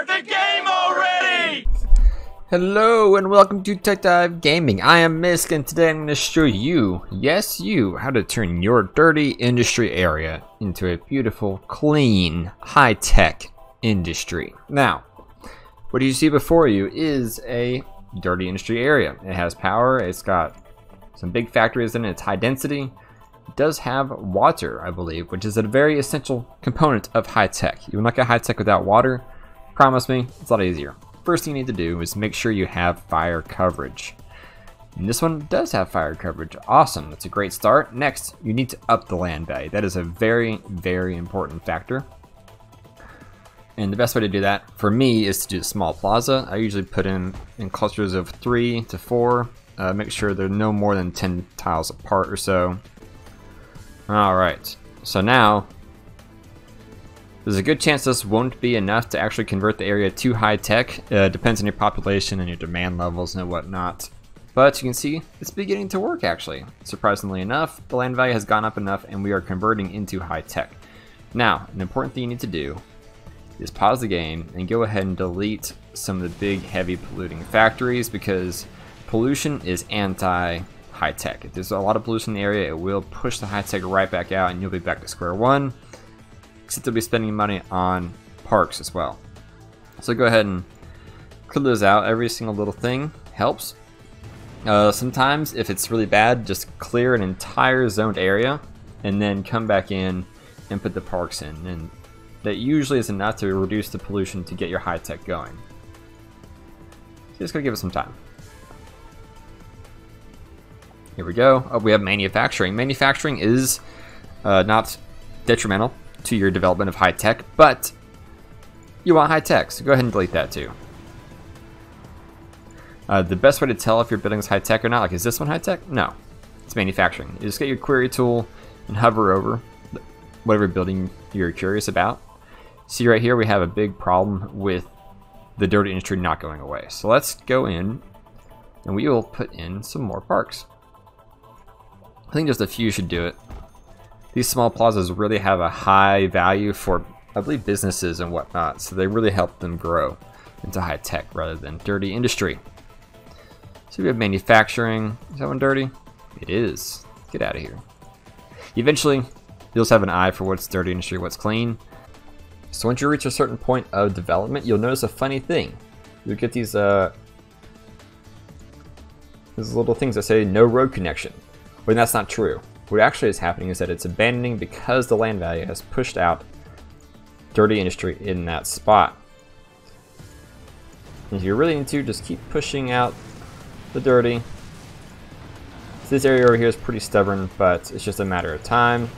the game already! Hello and welcome to Tech Dive Gaming. I am Misk and today I'm going to show you, yes you, how to turn your dirty industry area into a beautiful, clean, high-tech industry. Now, what you see before you is a dirty industry area. It has power, it's got some big factories in it, it's high density. It does have water, I believe, which is a very essential component of high-tech. You will not get high-tech without water. Promise me, it's a lot easier. First thing you need to do is make sure you have fire coverage. And this one does have fire coverage. Awesome, that's a great start. Next, you need to up the land value. That is a very, very important factor. And the best way to do that for me is to do a small plaza. I usually put in clusters of 3 to 4. Make sure they're no more than 10 tiles apart or so. Alright, so now there's a good chance this won't be enough to actually convert the area to high-tech. Depends on your population and your demand levels and whatnot. But you can see it's beginning to work actually. Surprisingly enough, the land value has gone up enough and we are converting into high-tech. Now, an important thing you need to do is pause the game and go ahead and delete some of the big, heavy polluting factories because pollution is anti-high-tech. If there's a lot of pollution in the area, it will push the high-tech right back out and you'll be back to square one. Except they'll be spending money on parks as well. So go ahead and clear those out. Every single little thing helps. Sometimes if it's really bad, just clear an entire zoned area and then come back in and put the parks in. And that usually is enough to reduce the pollution to get your high tech going. So just gotta give it some time. Here we go. Oh, we have manufacturing. Manufacturing is not detrimental to your development of high tech, but you want high tech, so go ahead and delete that too. The best way to tell if your building is high tech or not, like is this one high tech? No, it's manufacturing. You just get your query tool and hover over whatever building you're curious about. See right here we have a big problem with the dirty industry not going away. So let's go in and we will put in some more parks. I think just a few should do it. These small plazas really have a high value for, I believe, businesses and whatnot, so they really help them grow into high tech rather than dirty industry. So we have manufacturing. Is that one dirty? It is. Get out of here. Eventually, you'll just have an eye for what's dirty industry, what's clean. So once you reach a certain point of development, you'll notice a funny thing. You'll get these little things that say no road connection, when that's not true. What actually is happening is that it's abandoning because the land value has pushed out dirty industry in that spot. If you're really into, just keep pushing out the dirty. So this area over here is pretty stubborn, but it's just a matter of time.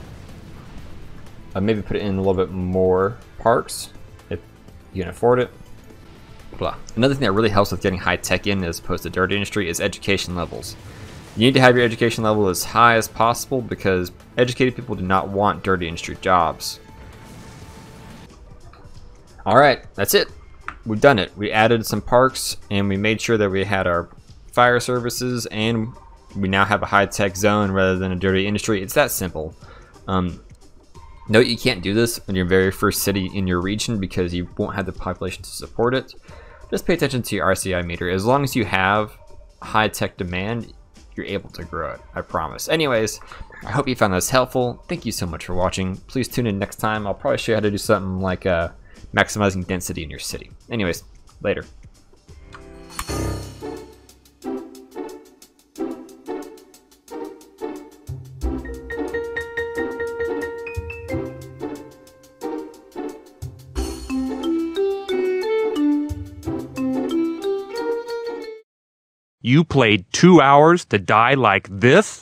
Maybe put it in a little bit more parks if you can afford it. Blah. Another thing that really helps with getting high tech in as opposed to dirty industry is education levels. You need to have your education level as high as possible because educated people do not want dirty industry jobs. Alright, that's it. We've done it. We added some parks and we made sure that we had our fire services and we now have a high-tech zone rather than a dirty industry. It's that simple. Note you can't do this in your very first city in your region because you won't have the population to support it. Just pay attention to your RCI meter. As long as you have high-tech demand, you're able to grow it, I promise. Anyways, I hope you found this helpful. Thank you so much for watching. Please tune in next time. I'll probably show you how to do something like maximizing density in your city. Anyways, later. You played 2 hours to die like this?